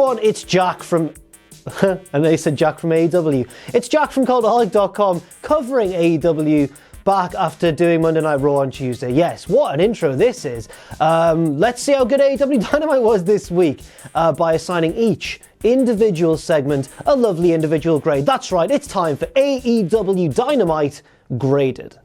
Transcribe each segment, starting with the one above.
everyone, it's Jack from... and they said Jack from AEW. It's Jack from Cultaholic.com covering AEW, back after doing Monday Night Raw on Tuesday. Yes, what an intro this is. Let's see how good AEW Dynamite was this week by assigning each individual segment a lovely individual grade. That's right, it's time for AEW Dynamite Graded.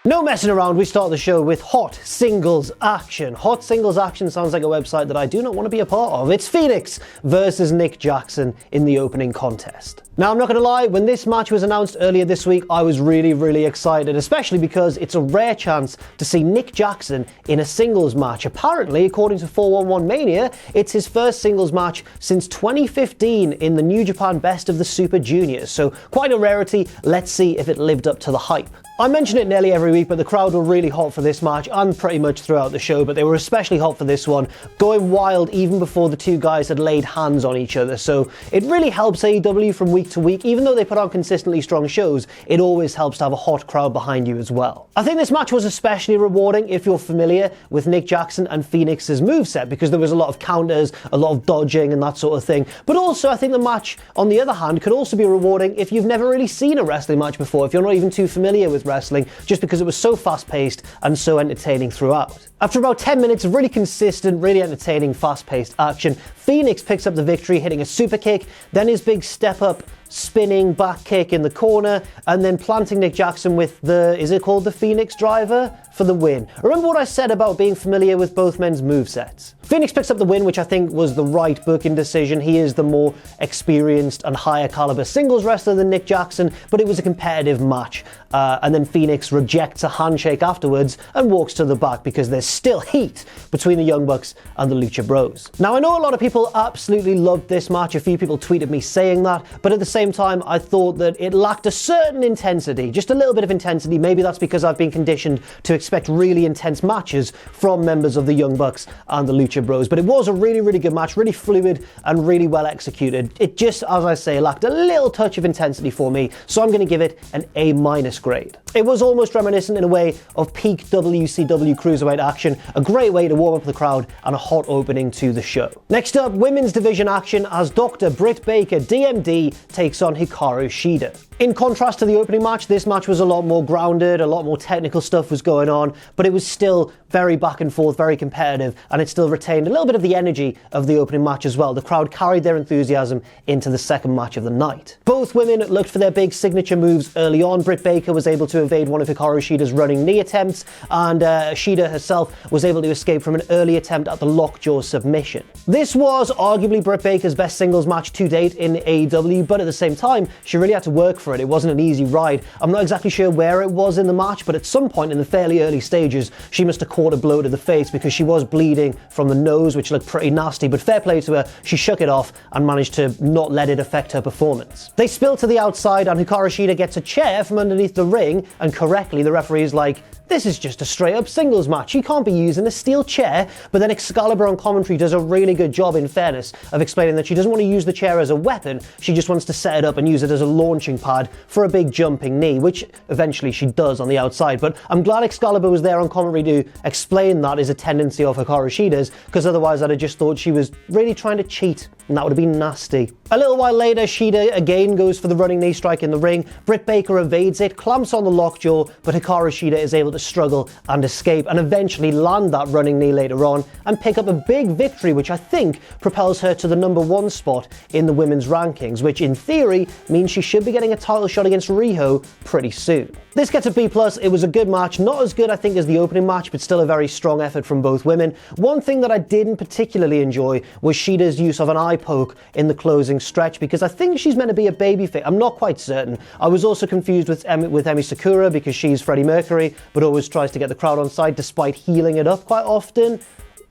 No messing around, we start the show with Hot Singles Action. Hot Singles Action sounds like a website that I do not want to be a part of. It's Fenix versus Nick Jackson in the opening contest. Now, I'm not going to lie, when this match was announced earlier this week, I was really excited, especially because it's a rare chance to see Nick Jackson in a singles match. Apparently, according to 411 Mania, it's his first singles match since 2015 in the New Japan Best of the Super Juniors. So, quite a rarity. Let's see if it lived up to the hype. I mention it nearly every week, but the crowd were really hot for this match and pretty much throughout the show, but they were especially hot for this one, going wild even before the two guys had laid hands on each other. So it really helps AEW from week to week. Even though they put on consistently strong shows, it always helps to have a hot crowd behind you as well. I think this match was especially rewarding if you're familiar with Nick Jackson and Fenix's moveset, because there was a lot of counters, a lot of dodging and that sort of thing. But also I think the match, on the other hand, could also be rewarding if you've never really seen a wrestling match before, if you're not even too familiar with wrestling, just because it was so fast-paced and so entertaining throughout. After about 10 minutes of really consistent, really entertaining, fast-paced action, Fenix picks up the victory, hitting a super kick, then his big step-up spinning back kick in the corner, and then planting Nick Jackson with the, is it called the Fenix Driver, for the win. Remember what I said about being familiar with both men's movesets? Fenix picks up the win, which I think was the right booking decision. He is the more experienced and higher caliber singles wrestler than Nick Jackson, but it was a competitive match. And then Fenix rejects a handshake afterwards and walks to the back because there's still heat between the Young Bucks and the Lucha Bros. Now, I know a lot of people absolutely loved this match. A few people tweeted me saying that, but at the same time, I thought that it lacked a certain intensity, just a little bit of intensity. Maybe that's because I've been conditioned to expect really intense matches from members of the Young Bucks and the Lucha Bros, but it was a really good match, really fluid and really well executed. It just, as I say, lacked a little touch of intensity for me, so I'm going to give it an A- grade. It was almost reminiscent in a way of peak WCW Cruiserweight action, a great way to warm up the crowd and a hot opening to the show. Next up, women's division action as Dr. Britt Baker, DMD, takes on Hikaru Shida. In contrast to the opening match, this match was a lot more grounded, a lot more technical stuff was going on, but it was still very back and forth, very competitive, and it still retained a little bit of the energy of the opening match as well. The crowd carried their enthusiasm into the second match of the night. Both women looked for their big signature moves early on. Britt Baker was able to evade one of Hikaru Shida's running knee attempts, and Shida herself was able to escape from an early attempt at the lockjaw submission. This was arguably Britt Baker's best singles match to date in AEW, but at the same time, she really had to work for it. It wasn't an easy ride. I'm not exactly sure where it was in the match, but at some point in the fairly early stages, she must have caught a blow to the face because she was bleeding from the nose, which looked pretty nasty, but fair play to her, she shook it off and managed to not let it affect her performance. They spill to the outside and Hikaru Shida gets a chair from underneath the ring, and correctly the referee is like, this is just a straight up singles match. You can't be using a steel chair. But then Excalibur on commentary does a really good job, in fairness, of explaining that she doesn't want to use the chair as a weapon. She just wants to set it up and use it as a launching pad for a big jumping knee, which eventually she does on the outside. But I'm glad Excalibur was there on commentary to explain that is a tendency of Hikaru Shida's, because otherwise I'd have just thought she was really trying to cheat, and that would have been nasty. A little while later, Shida again goes for the running knee strike in the ring. Britt Baker evades it, clamps on the lockjaw, but Hikaru Shida is able to struggle and escape and eventually land that running knee later on and pick up a big victory, which I think propels her to the #1 spot in the women's rankings, which in theory means she should be getting a title shot against Riho pretty soon. This gets a B+. It was a good match, not as good I think as the opening match, but still a very strong effort from both women. One thing that I didn't particularly enjoy was Shida's use of an eye poke in the closing stretch, because I think she's meant to be a babyface. I'm not quite certain. I was also confused with Emi Sakura because she's Freddie Mercury, but always tries to get the crowd on side despite healing it up quite often.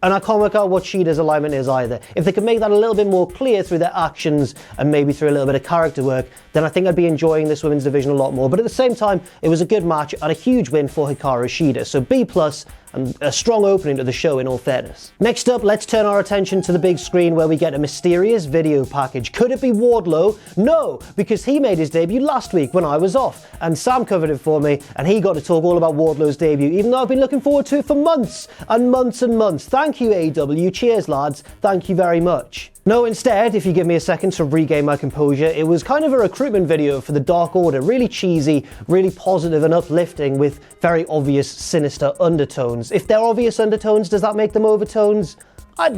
And I can't work out what Shida's alignment is either. If they could make that a little bit more clear through their actions and maybe through a little bit of character work, then I think I'd be enjoying this women's division a lot more. But at the same time, it was a good match and a huge win for Hikaru Shida. So B+ and a strong opening to the show in all fairness. Next up, let's turn our attention to the big screen where we get a mysterious video package. Could it be Wardlow? No, because he made his debut last week when I was off, and Sam covered it for me, and he got to talk all about Wardlow's debut, even though I've been looking forward to it for months and months and months. Thank you, AEW. Cheers, lads. Thank you very much. No, instead, if you give me a second to regain my composure, it was kind of a recruitment video for the Dark Order. Really cheesy, really positive and uplifting with very obvious sinister undertones. If they're obvious undertones, does that make them overtones? I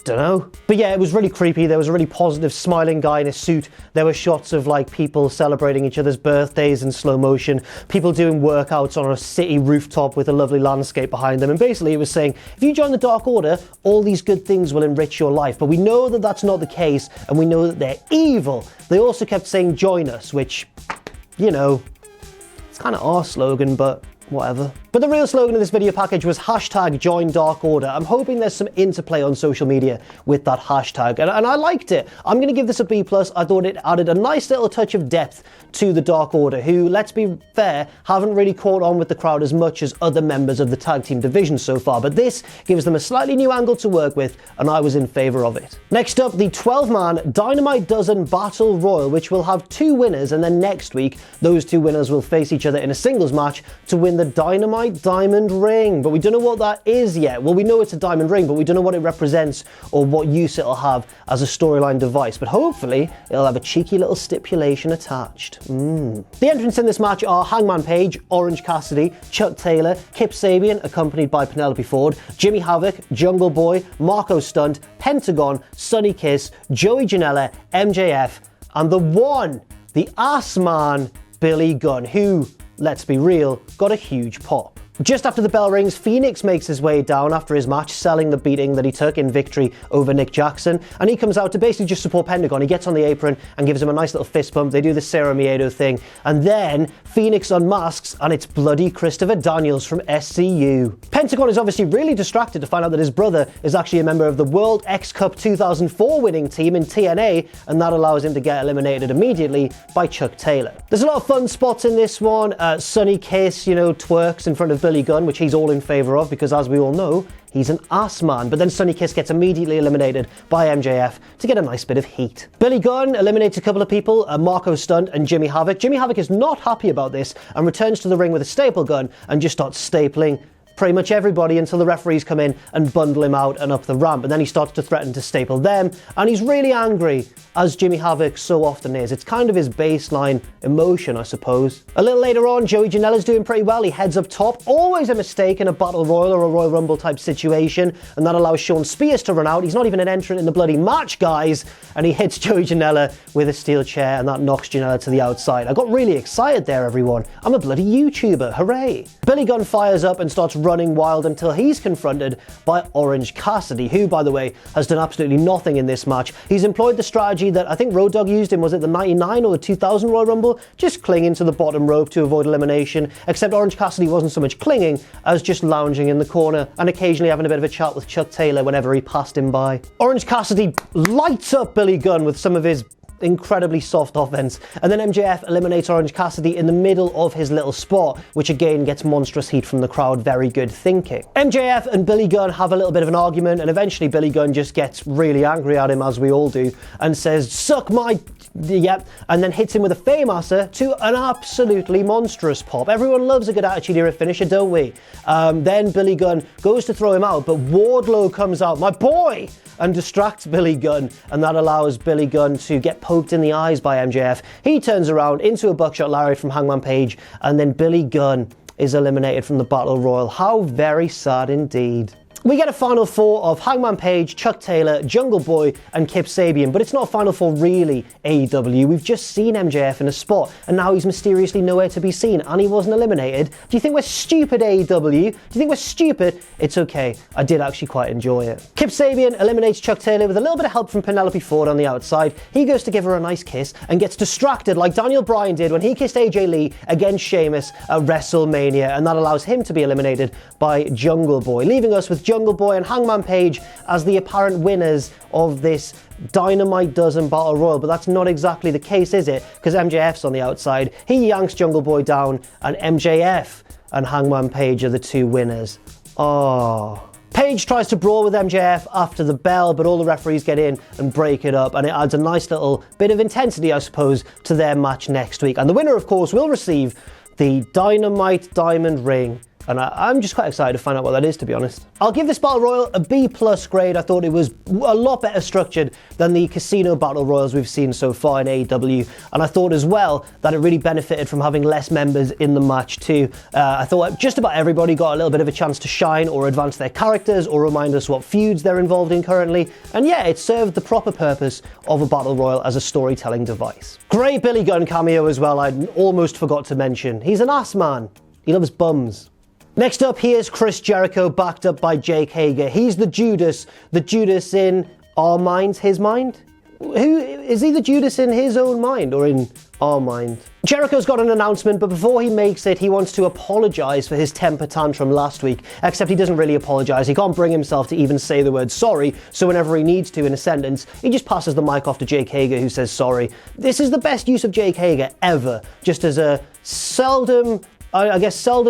don't know. But yeah, it was really creepy. There was a really positive smiling guy in a suit. There were shots of like people celebrating each other's birthdays in slow motion, people doing workouts on a city rooftop with a lovely landscape behind them. And basically it was saying, if you join the Dark Order, all these good things will enrich your life. But we know that that's not the case, and we know that they're evil. They also kept saying, join us, which, you know, it's kind of our slogan, but whatever. But the real slogan of this video package was hashtag join Dark Order. I'm hoping there's some interplay on social media with that hashtag, and I liked it. I'm going to give this a B+. I thought it added a nice little touch of depth to the Dark Order, who, let's be fair, haven't really caught on with the crowd as much as other members of the tag team division so far, but this gives them a slightly new angle to work with, and I was in favour of it. Next up, the 12-man Dynamite Dozen Battle Royal, which will have 2 winners, and then next week, those 2 winners will face each other in a singles match to win the Dynamite Diamond Ring. But we don't know what that is yet. Well, we know it's a diamond ring, but we don't know what it represents or what use it'll have as a storyline device. But hopefully, it'll have a cheeky little stipulation attached. The entrants in this match are Hangman Page, Orange Cassidy, Chuck Taylor, Kip Sabian, accompanied by Penelope Ford, Jimmy Havoc, Jungle Boy, Marco Stunt, Pentagon, Sonny Kiss, Joey Janela, MJF, and the one, the ass man, Billy Gunn, who, let's be real, got a huge pop. Just after the bell rings, Fenix makes his way down after his match, selling the beating that he took in victory over Nick Jackson, and he comes out to basically just support Pentagon. He gets on the apron and gives him a nice little fist bump. They do the Sarah Miedo thing, and then Fenix unmasks, and it's bloody Christopher Daniels from SCU. Pentagon is obviously really distracted to find out that his brother is actually a member of the World X Cup 2004 winning team in TNA, and that allows him to get eliminated immediately by Chuck Taylor. There's a lot of fun spots in this one. Sonny Kiss, you know, twerks in front of Billy Gunn, which he's all in favour of because, as we all know, he's an ass man. But then Sonny Kiss gets immediately eliminated by MJF to get a nice bit of heat. Billy Gunn eliminates a couple of people, Marco Stunt and Jimmy Havoc. Jimmy Havoc is not happy about this and returns to the ring with a staple gun and just starts stapling pretty much everybody until the referees come in and bundle him out and up the ramp, and then he starts to threaten to staple them, and he's really angry, as Jimmy Havoc so often is. It's kind of his baseline emotion, I suppose. A little later on, Joey Janela's doing pretty well. He heads up top, always a mistake in a Battle Royal or a Royal Rumble type situation, and that allows Sean Spears to run out. He's not even an entrant in the bloody match, guys, and he hits Joey Janela with a steel chair, and that knocks Janela to the outside. I got really excited there, everyone. I'm a bloody YouTuber, hooray. Billy Gunn fires up and starts running wild until he's confronted by Orange Cassidy, who, by the way, has done absolutely nothing in this match. He's employed the strategy that I think Road Dogg used in, was it the 99 or the 2000 Royal Rumble? Just clinging to the bottom rope to avoid elimination, except Orange Cassidy wasn't so much clinging as just lounging in the corner and occasionally having a bit of a chat with Chuck Taylor whenever he passed him by. Orange Cassidy lights up Billy Gunn with some of his incredibly soft offense, and then MJF eliminates Orange Cassidy in the middle of his little spot, which again gets monstrous heat from the crowd. Very good thinking. MJF and Billy Gunn have a little bit of an argument, and eventually Billy Gunn just gets really angry at him, as we all do, and says, suck my... yep, and then hits him with a Faymaster to an absolutely monstrous pop. Everyone loves a good Attitude Era finisher, don't we? Then Billy Gunn goes to throw him out, but Wardlow comes out, my boy, and distracts Billy Gunn, and that allows Billy Gunn to get poked in the eyes by MJF. He turns around into a buckshot lariat from Hangman Page, and then Billy Gunn is eliminated from the Battle Royal. How very sad indeed. We get a Final Four of Hangman Page, Chuck Taylor, Jungle Boy, and Kip Sabian, but it's not a Final Four really, AEW. We've just seen MJF in a spot, and now he's mysteriously nowhere to be seen, and he wasn't eliminated. Do you think we're stupid, AEW? Do you think we're stupid? It's okay. I did actually quite enjoy it. Kip Sabian eliminates Chuck Taylor with a little bit of help from Penelope Ford on the outside. He goes to give her a nice kiss and gets distracted like Daniel Bryan did when he kissed AJ Lee against Sheamus at WrestleMania, and that allows him to be eliminated by Jungle Boy, leaving us with Jungle Boy and Hangman Page as the apparent winners of this Dynamite Dozen Battle Royal, but that's not exactly the case, is it? Because MJF's on the outside. He yanks Jungle Boy down, and MJF and Hangman Page are the two winners Oh. Paige tries to brawl with MJF after the bell, but all the referees get in and break it up, and it adds a nice little bit of intensity, I suppose, to their match next week. And the winner, of course, will receive the Dynamite Diamond Ring. And I'm just quite excited to find out what that is, to be honest. I'll give this Battle Royal a B+ grade. I thought it was a lot better structured than the Casino Battle Royals we've seen so far in AEW. And I thought as well that it really benefited from having less members in the match too. I thought just about everybody got a little bit of a chance to shine or advance their characters or remind us what feuds they're involved in currently. And yeah, it served the proper purpose of a Battle Royal as a storytelling device. Great Billy Gunn cameo as well, I almost forgot to mention. He's an ass man. He loves bums. Next up, here's Chris Jericho backed up by Jake Hager. He's the Judas in our minds, his mind? Who is he, the Judas in his own mind or in our mind? Jericho's got an announcement, but before he makes it, he wants to apologize for his temper tantrum last week, except he doesn't really apologize. He can't bring himself to even say the word sorry, so whenever he needs to in a sentence, he just passes the mic off to Jake Hager, who says sorry. This is the best use of Jake Hager ever, just as a seldom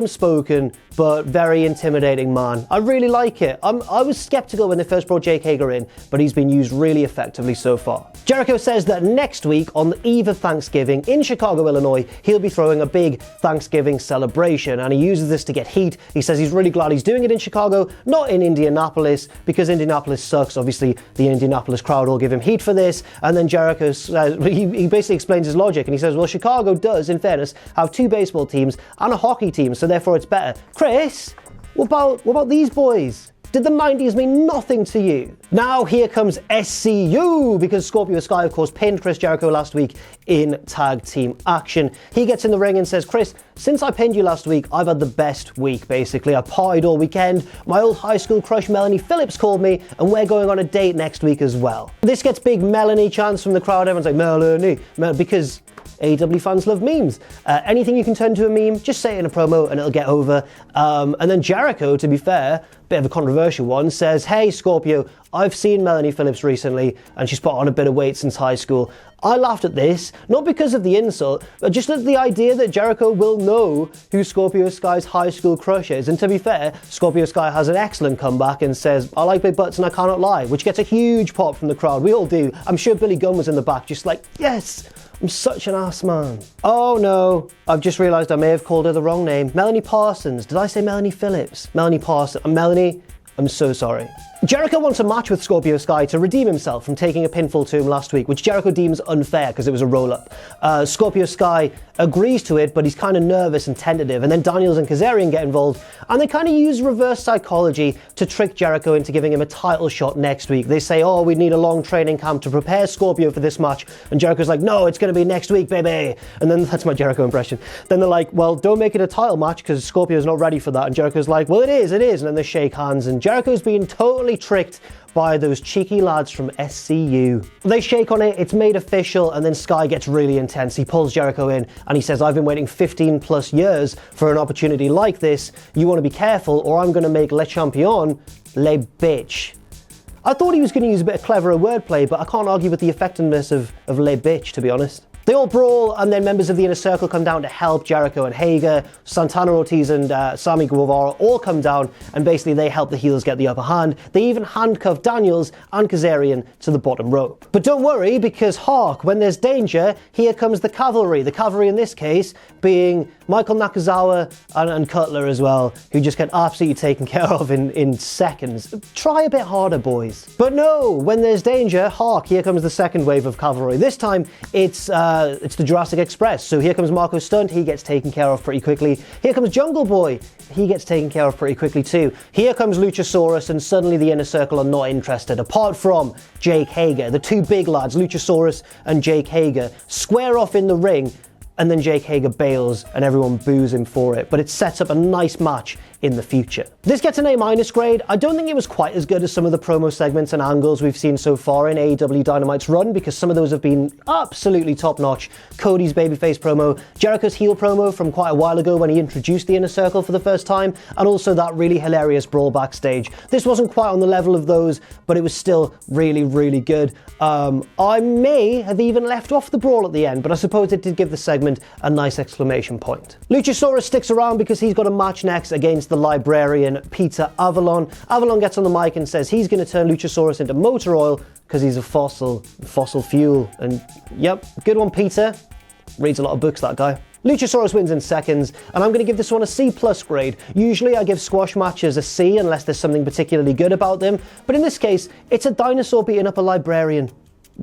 spoken, but very intimidating man. I really like it. I was skeptical when they first brought Jake Hager in, but he's been used really effectively so far. Jericho says that next week, on the eve of Thanksgiving in Chicago, Illinois, he'll be throwing a big Thanksgiving celebration, and he uses this to get heat. He says he's really glad he's doing it in Chicago, not in Indianapolis, because Indianapolis sucks. Obviously, the Indianapolis crowd will give him heat for this, and then Jericho says, he basically explains his logic, and he says, well, Chicago does, in fairness, have 2 baseball teams and a hockey team, so therefore it's better. Chris, what about these boys? Did the 90s mean nothing to you? Now here comes SCU, because Scorpio Sky, of course, pinned Chris Jericho last week in tag team action. He gets in the ring and says, Chris, since I pinned you last week, I've had the best week, basically. I partied all weekend. My old high school crush, Melanie Phillips, called me, and we're going on a date next week as well. This gets big Melanie chants from the crowd. Everyone's like, Melanie, because AEW fans love memes. Anything you can turn to a meme, just say it in a promo and it'll get over. And then Jericho, to be fair, bit of a controversial one, says, hey Scorpio, I've seen Melanie Phillips recently and she's put on a bit of weight since high school. I laughed at this, not because of the insult, but just at the idea that Jericho will know who Scorpio Sky's high school crush is. And to be fair, Scorpio Sky has an excellent comeback and says, I like big butts and I cannot lie, which gets a huge pop from the crowd. We all do. I'm sure Billy Gunn was in the back just like, yes, I'm such an ass man. Oh no, I've just realised I may have called her the wrong name. Melanie Parsons. Did I say Melanie Phillips? Melanie Parsons. Melanie, I'm so sorry. Jericho wants a match with Scorpio Sky to redeem himself from taking a pinfall to him last week, which Jericho deems unfair because it was a roll-up. Scorpio Sky agrees to it, but he's kind of nervous and tentative, and then Daniels and Kazarian get involved, and they kind of use reverse psychology to trick Jericho into giving him a title shot next week. They say, oh, we need a long training camp to prepare Scorpio for this match, and Jericho's like, no, it's going to be next week, baby. And then that's my Jericho impression. Then they're like, well, don't make it a title match because Scorpio's not ready for that, and Jericho's like, well, it is, and then they shake hands, and Jericho's being totally tricked by those cheeky lads from SCU. They shake on it, it's made official, and then Sky gets really intense. He pulls Jericho in and he says, I've been waiting 15 plus years for an opportunity like this. You want to be careful or I'm going to make Le Champion le bitch. I thought he was going to use a bit of cleverer wordplay, but I can't argue with the effectiveness of le bitch, to be honest. They all brawl, and then members of the Inner Circle come down to help Jericho and Hager. Santana, Ortiz, and Sammy Guevara all come down, and basically they help the heels get the upper hand. They even handcuff Daniels and Kazarian to the bottom rope. But don't worry, because hark, when there's danger, here comes the cavalry. The cavalry in this case being Michael Nakazawa and Cutler as well, who just get absolutely taken care of in seconds. Try a bit harder, boys. But no, when there's danger, hark, here comes the second wave of cavalry. This time, it's the Jurassic Express. So here comes Marco Stunt, he gets taken care of pretty quickly. Here comes Jungle Boy, he gets taken care of pretty quickly too. Here comes Luchasaurus, and suddenly the Inner Circle are not interested, apart from Jake Hager. The two big lads, Luchasaurus and Jake Hager, square off in the ring, and then Jake Hager bails and everyone boos him for it. But it sets up a nice match in the future. This gets an A- grade. I don't think it was quite as good as some of the promo segments and angles we've seen so far in AEW Dynamite's run, because some of those have been absolutely top-notch. Cody's babyface promo, Jericho's heel promo from quite a while ago when he introduced the Inner Circle for the first time, and also that really hilarious brawl backstage. This wasn't quite on the level of those, but it was still really, really good. I may have even left off the brawl at the end, but I suppose it did give the segment segment a nice exclamation point. Luchasaurus sticks around because he's got a match next against the Librarian, Peter Avalon. Avalon gets on the mic and says he's going to turn Luchasaurus into motor oil because he's a fossil fuel. And yep, good one, Peter. Reads a lot of books, that guy. Luchasaurus wins in seconds, and I'm going to give this one a C+ grade. Usually I give squash matches a C unless there's something particularly good about them, but in this case, it's a dinosaur beating up a Librarian.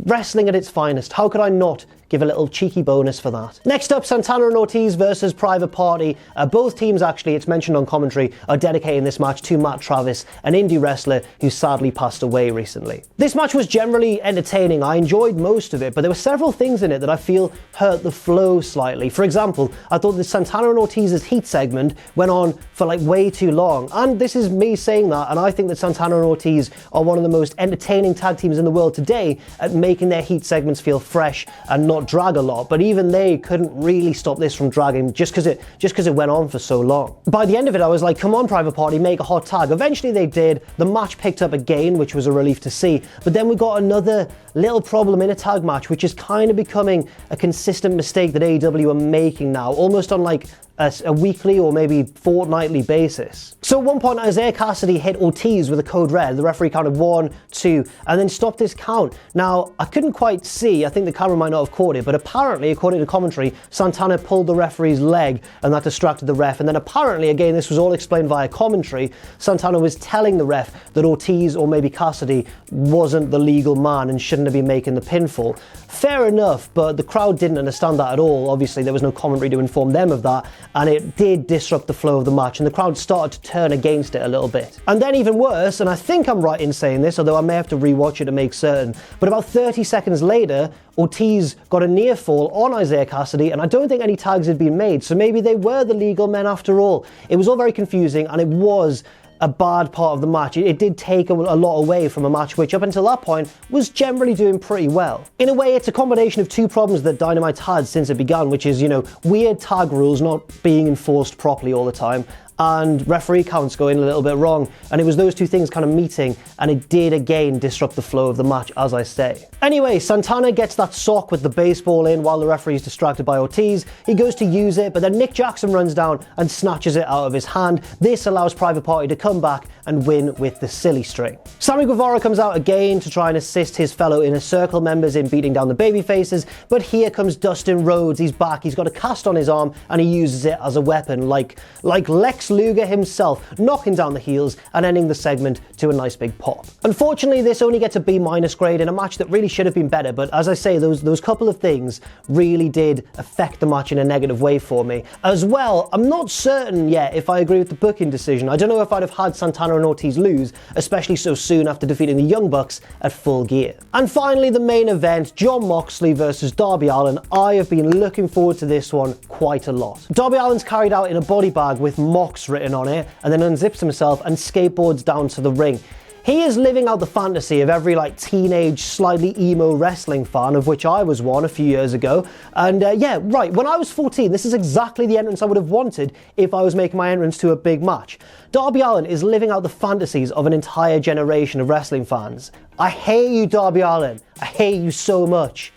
Wrestling at its finest. How could I not give a little cheeky bonus for that? Next up, Santana and Ortiz versus Private Party. Both teams, actually, it's mentioned on commentary, are dedicating this match to Matt Travis, an indie wrestler who sadly passed away recently. This match was generally entertaining. I enjoyed most of it, but there were several things in it that I feel hurt the flow slightly. For example, I thought the Santana and Ortiz's heat segment went on for like way too long. And this is me saying that, and I think that Santana and Ortiz are one of the most entertaining tag teams in the world today at making their heat segments feel fresh and not drag a lot, but even they couldn't really stop this from dragging just because it went on for so long. By the end of it, I was like, come on, Private Party, make a hot tag. Eventually they did. The match picked up again, which was a relief to see, but then we got another little problem in a tag match, which is kind of becoming a consistent mistake that AEW are making now, almost on like a weekly or maybe fortnightly basis. So at one point, Isaiah Cassidy hit Ortiz with a code red. The referee counted 1, 2, and then stopped his count. Now, I couldn't quite see, I think the camera might not have caught it, but apparently, according to commentary, Santana pulled the referee's leg and that distracted the ref. And then apparently, again, this was all explained via commentary, Santana was telling the ref that Ortiz or maybe Cassidy wasn't the legal man and shouldn't have been making the pinfall. Fair enough, but the crowd didn't understand that at all. Obviously, there was no commentary to inform them of that, and it did disrupt the flow of the match, and the crowd started to turn against it a little bit. And then even worse, and I think I'm right in saying this, although I may have to rewatch it to make certain, but about 30 seconds later, Ortiz got a near fall on Isaiah Cassidy, and I don't think any tags had been made, so maybe they were the legal men after all. It was all very confusing, and it was a bad part of the match. It did take a lot away from a match which up until that point was generally doing pretty well. In a way, it's a combination of two problems that Dynamite's had since it began, which is, weird tag rules not being enforced properly all the time, and referee counts going a little bit wrong. And it was those two things kind of meeting, and it did again disrupt the flow of the match, as I say. Anyway, Santana gets that sock with the baseball in while the referee is distracted by Ortiz. He goes to use it, but then Nick Jackson runs down and snatches it out of his hand. This allows Private Party to come back and win with the silly string. Sammy Guevara comes out again to try and assist his fellow Inner Circle members in beating down the babyfaces, but here comes Dustin Rhodes. He's back, he's got a cast on his arm, and he uses it as a weapon, like Lex Luger himself, knocking down the heels and ending the segment to a nice big pop. Unfortunately, this only gets a B- grade in a match that really should have been better, but as I say, those couple of things really did affect the match in a negative way for me. As well, I'm not certain yet if I agree with the booking decision. I don't know if I'd have had Santana and Ortiz lose, especially so soon after defeating the Young Bucks at Full Gear. And finally, the main event, Jon Moxley versus Darby Allin. I have been looking forward to this one quite a lot. Darby Allin's carried out in a body bag with Mox written on it, and then unzips himself and skateboards down to the ring. He is living out the fantasy of every teenage, slightly emo wrestling fan, of which I was one a few years ago. And yeah, right, when I was 14, this is exactly the entrance I would have wanted if I was making my entrance to a big match. Darby Allin is living out the fantasies of an entire generation of wrestling fans. I hate you, Darby Allin. I hate you so much.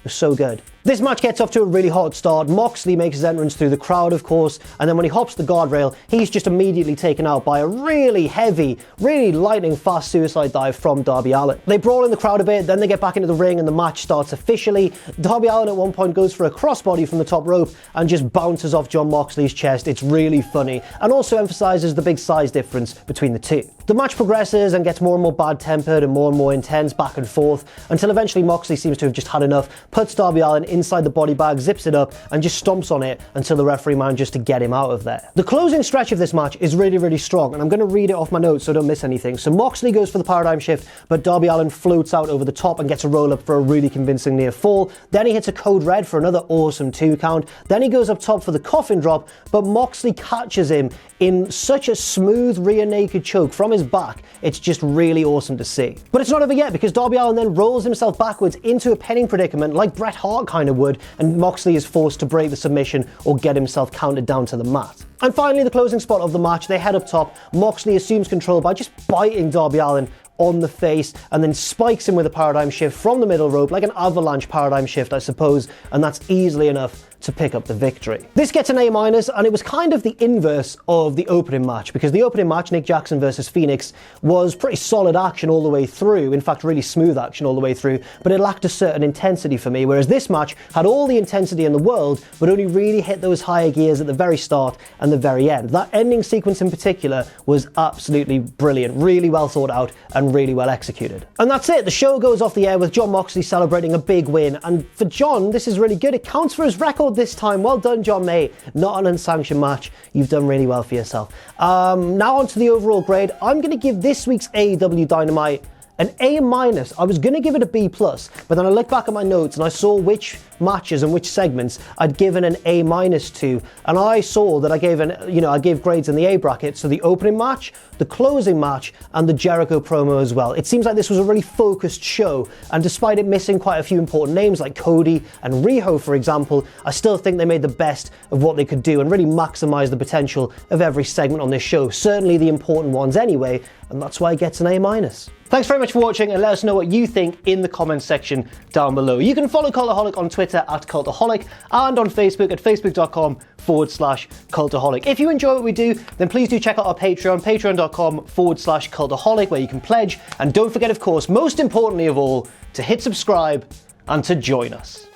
You're so good. This match gets off to a really hot start. Moxley makes his entrance through the crowd, of course, and then when he hops the guardrail, he's just immediately taken out by a really heavy, really lightning fast suicide dive from Darby Allin. They brawl in the crowd a bit, then they get back into the ring and the match starts officially. Darby Allin at one point goes for a crossbody from the top rope and just bounces off Jon Moxley's chest. It's really funny, and also emphasizes the big size difference between the two. The match progresses and gets more and more bad-tempered and more intense back and forth, until eventually Moxley seems to have just had enough, puts Darby Allin inside the body bag, zips it up, and just stomps on it until the referee manages to get him out of there. The closing stretch of this match is really strong, and I'm going to read it off my notes so I don't miss anything. So Moxley goes for the paradigm shift, but Darby Allin floats out over the top and gets a roll up for a really convincing near fall. Then he hits a code red for another awesome 2 count. Then he goes up top for the coffin drop, but Moxley catches him in such a smooth rear naked choke from his back. It's just really awesome to see. But it's not over yet, because Darby Allin then rolls himself backwards into a pinning predicament like Bret Hart kind of would, and Moxley is forced to break the submission or get himself counted down to the mat. And finally, the closing spot of the match, they head up top. Moxley assumes control by just biting Darby Allin on the face and then spikes him with a paradigm shift from the middle rope, like an avalanche paradigm shift, I suppose, and that's easily enough to pick up the victory. This gets an A-, and it was kind of the inverse of the opening match, because the opening match, Nick Jackson versus Fenix, was pretty solid action all the way through. In fact, really smooth action all the way through, but it lacked a certain intensity for me, whereas this match had all the intensity in the world, but only really hit those higher gears at the very start and the very end. That ending sequence in particular was absolutely brilliant, really well thought out and really well executed. And that's it. The show goes off the air with Jon Moxley celebrating a big win, and for Jon, this is really good. It counts for his record this time. Well done, Jon, mate. Not an unsanctioned match. You've done really well for yourself. Now on to the overall grade. I'm going to give this week's AEW Dynamite an A-. I was going to give it a B+, but then I looked back at my notes and I saw which matches and which segments I'd given an A- to, and I saw that I gave grades in the A bracket, so the opening match, the closing match, and the Jericho promo as well. It seems like this was a really focused show, and despite it missing quite a few important names like Cody and Riho, for example, I still think they made the best of what they could do and really maximize the potential of every segment on this show, certainly the important ones anyway, and that's why it gets an A-. Thanks very much for watching, and let us know what you think in the comments section down below. You can follow Cultaholic on Twitter at Cultaholic and on Facebook at facebook.com/Cultaholic. If you enjoy what we do, then please do check out our Patreon, patreon.com/Cultaholic, where you can pledge. And don't forget, of course, most importantly of all, to hit subscribe and to join us.